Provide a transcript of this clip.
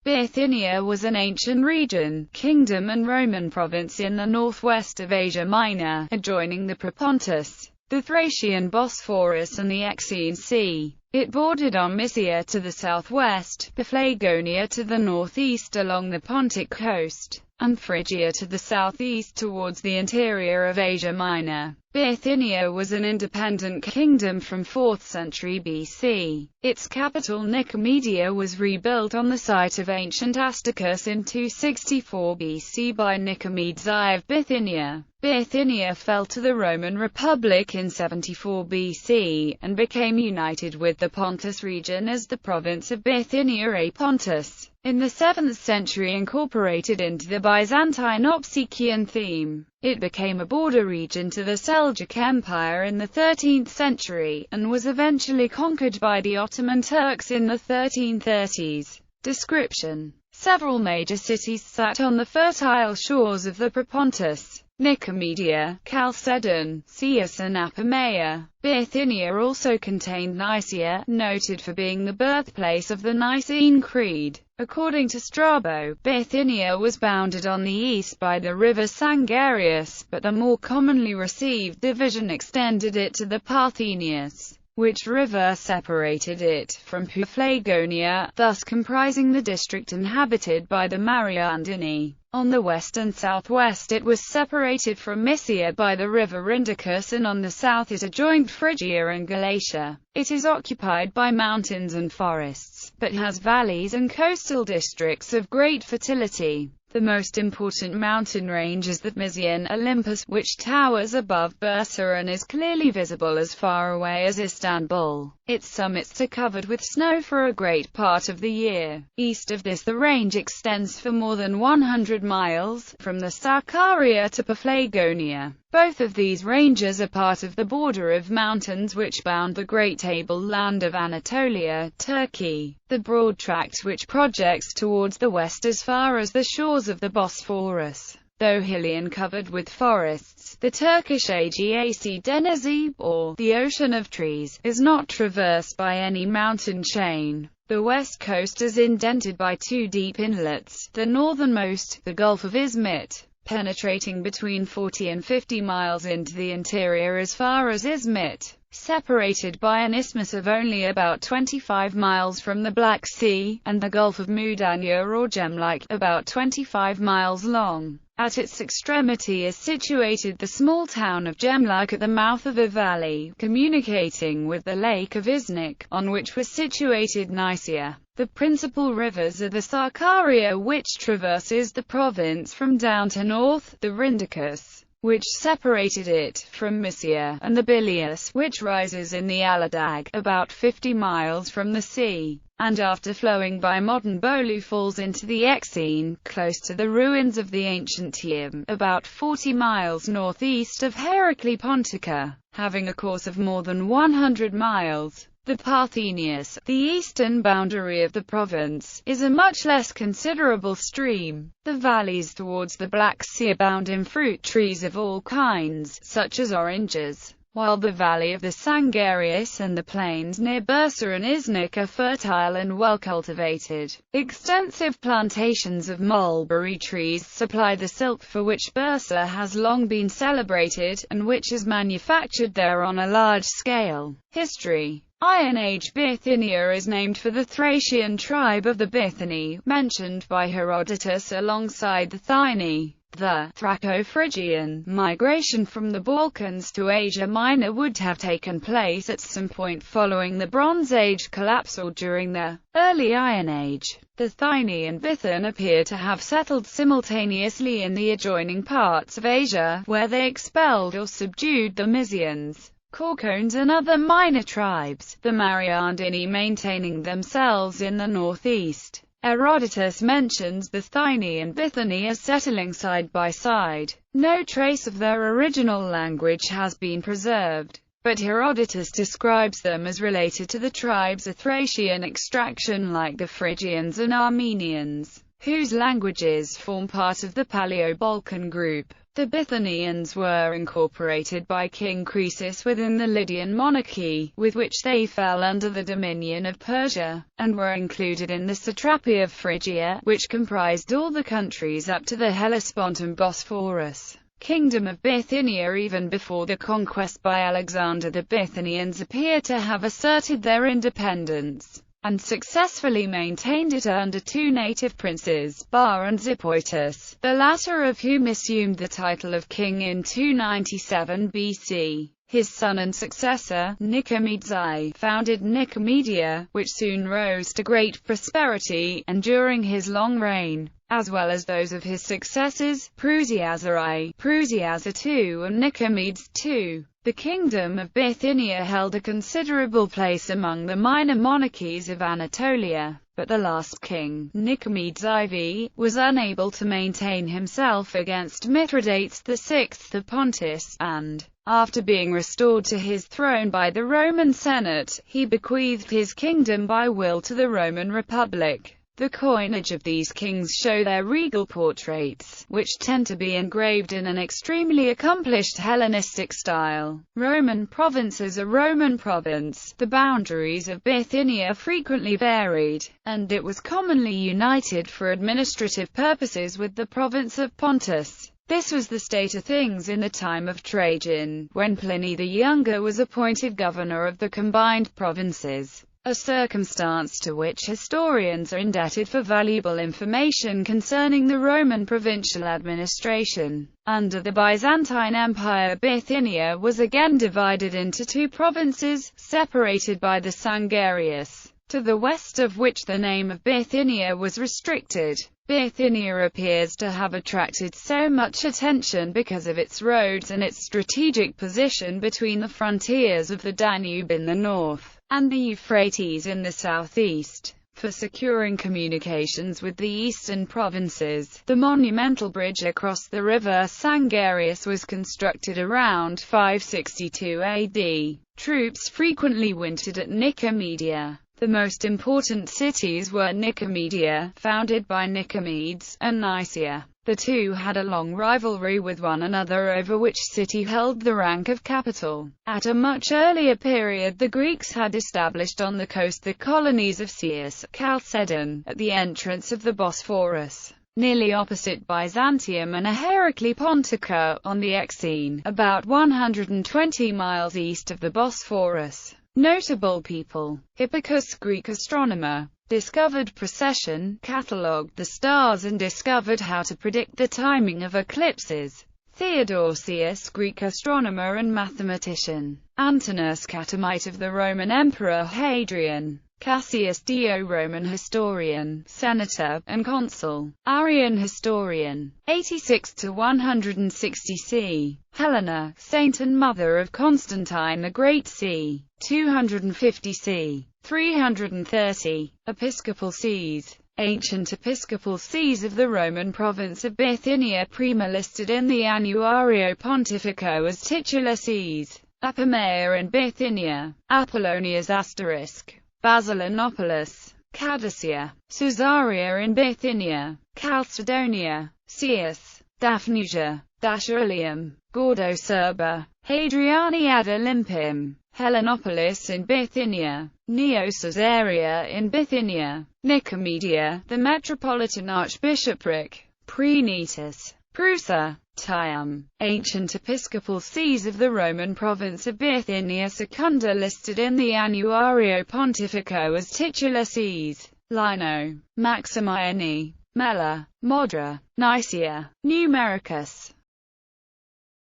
Bithynia was an ancient region, kingdom and Roman province in the northwest of Asia Minor, adjoining the Propontis, the Thracian Bosphorus and the Euxine Sea. It bordered on Mysia to the southwest, Paphlagonia to the northeast along the Pontic coast, and Phrygia to the southeast towards the interior of Asia Minor. Bithynia was an independent kingdom from 4th century BC. Its capital Nicomedia was rebuilt on the site of ancient Astacus in 264 BC by Nicomedes I of Bithynia. Bithynia fell to the Roman Republic in 74 BC, and became united with the Pontus region as the province of Bithynia A Pontus. In the 7th century incorporated into the Byzantine Opsikian theme. It became a border region to the Seljuk Empire in the 13th century, and was eventually conquered by the Ottoman Turks in the 1330s. Description: several major cities sat on the fertile shores of the Propontis: Nicomedia, Chalcedon, Cius and Apamea. Bithynia also contained Nicaea, noted for being the birthplace of the Nicene Creed. According to Strabo, Bithynia was bounded on the east by the river Sangarius, but the more commonly received division extended it to the Parthenius, which river separated it from Paphlagonia, thus comprising the district inhabited by the Mariandini. On the west and southwest it was separated from Mysia by the river Indicus, and on the south it adjoined Phrygia and Galatia. It is occupied by mountains and forests, but has valleys and coastal districts of great fertility. The most important mountain range is the Mysian Olympus, which towers above Bursa and is clearly visible as far away as Istanbul. Its summits are covered with snow for a great part of the year. East of this the range extends for more than 100 miles, from the Sakarya to Paphlagonia. Both of these ranges are part of the border of mountains which bound the great tableland of Anatolia, Turkey. The broad tract which projects towards the west as far as the shores of the Bosphorus. Though hilly and covered with forests, the Turkish Aegean Denizi, or the Ocean of Trees, is not traversed by any mountain chain. The west coast is indented by two deep inlets, the northernmost, the Gulf of Izmit, penetrating between 40 and 50 miles into the interior as far as Izmit, separated by an isthmus of only about 25 miles from the Black Sea, and the Gulf of Mudanya or Gemlik, about 25 miles long. At its extremity is situated the small town of Gemlik at the mouth of a valley, communicating with the lake of Iznik, on which was situated Nicaea. The principal rivers are the Sakarya, which traverses the province from down to north, the Rindicus, which separated it from Mysia, and the Bilius, which rises in the Aladag, about 50 miles from the sea, and after flowing by modern Bolu falls into the Euxine, close to the ruins of the ancient Tium, about 40 miles northeast of Heraclea Pontica, having a course of more than 100 miles. The Parthenius, the eastern boundary of the province, is a much less considerable stream. The valleys towards the Black Sea abound in fruit trees of all kinds, such as oranges, while the valley of the Sangarius and the plains near Bursa and Iznik are fertile and well cultivated. Extensive plantations of mulberry trees supply the silk for which Bursa has long been celebrated, and which is manufactured there on a large scale. History. Iron Age. Bithynia is named for the Thracian tribe of the Bithyni, mentioned by Herodotus alongside the Thyni. The Thraco-Phrygian migration from the Balkans to Asia Minor would have taken place at some point following the Bronze Age collapse or during the early Iron Age. The Thyni and Bithyni appear to have settled simultaneously in the adjoining parts of Asia, where they expelled or subdued the Mysians, Corcones and other minor tribes, the Mariandini maintaining themselves in the northeast. Herodotus mentions the Thyni and Bithyni as settling side by side. No trace of their original language has been preserved, but Herodotus describes them as related to the tribes of Thracian extraction like the Phrygians and Armenians, whose languages form part of the Paleo-Balkan group. The Bithynians were incorporated by King Croesus within the Lydian monarchy, with which they fell under the dominion of Persia, and were included in the satrapy of Phrygia, which comprised all the countries up to the Hellespont and Bosphorus. Kingdom of Bithynia. Even before the conquest by Alexander, the Bithynians appear to have asserted their independence, and successfully maintained it under two native princes, Bar and Zipoitus, the latter of whom assumed the title of king in 297 BC. His son and successor, Nicomedes I, founded Nicomedia, which soon rose to great prosperity, and during his long reign, as well as those of his successors, Prusiaza I, Prusiaza II and Nicomedes II. The kingdom of Bithynia held a considerable place among the minor monarchies of Anatolia, but the last king, Nicomedes IV, was unable to maintain himself against Mithridates VI of Pontus, and, after being restored to his throne by the Roman Senate, he bequeathed his kingdom by will to the Roman Republic. The coinage of these kings show their regal portraits, which tend to be engraved in an extremely accomplished Hellenistic style. Roman provinces. A Roman province, the boundaries of Bithynia frequently varied, and it was commonly united for administrative purposes with the province of Pontus. This was the state of things in the time of Trajan, when Pliny the Younger was appointed governor of the combined provinces, a circumstance to which historians are indebted for valuable information concerning the Roman provincial administration. Under the Byzantine Empire, Bithynia was again divided into two provinces, separated by the Sangarius, to the west of which the name of Bithynia was restricted. Bithynia appears to have attracted so much attention because of its roads and its strategic position between the frontiers of the Danube in the north, and the Euphrates in the southeast. For securing communications with the eastern provinces, the monumental bridge across the river Sangarius was constructed around 562 AD. Troops frequently wintered at Nicomedia. The most important cities were Nicomedia, founded by Nicomedes, and Nicaea. The two had a long rivalry with one another over which city held the rank of capital. At a much earlier period, the Greeks had established on the coast the colonies of Cius, Chalcedon, at the entrance of the Bosphorus, nearly opposite Byzantium, and Heracli Pontica, on the Euxine, about 120 miles east of the Bosphorus. Notable people: Hipparchus, Greek astronomer, discovered precession, catalogued the stars and discovered how to predict the timing of eclipses. Theodosius, Greek astronomer and mathematician. Antinous, Catamite of the Roman Emperor Hadrian. Cassius Dio, Roman historian, senator, and consul. Arian historian. 86 to 160 c. Helena, saint and mother of Constantine the Great c. 250 c. 330. Episcopal sees. Ancient episcopal sees of the Roman province of Bithynia, prima listed in the Annuario Pontifico as titular sees. Apamea in Bithynia. Apollonius asterisk. Basilanopolis, Caddacia, Caesarea in Bithynia, Chalcedonia, Cius, Daphnusia, Dashulium, Gordoserba, Hadriani ad Olympim, Helenopolis in Bithynia, Neo-Caesarea in Bithynia, Nicomedia, the metropolitan archbishopric, Praenetus, Prusa, Tium. Ancient episcopal sees of the Roman province of Bithynia, Secunda listed in the Annuario Pontifico as titular sees. Lino, Maximiani, Mela, Modra, Nicaea, Numericus.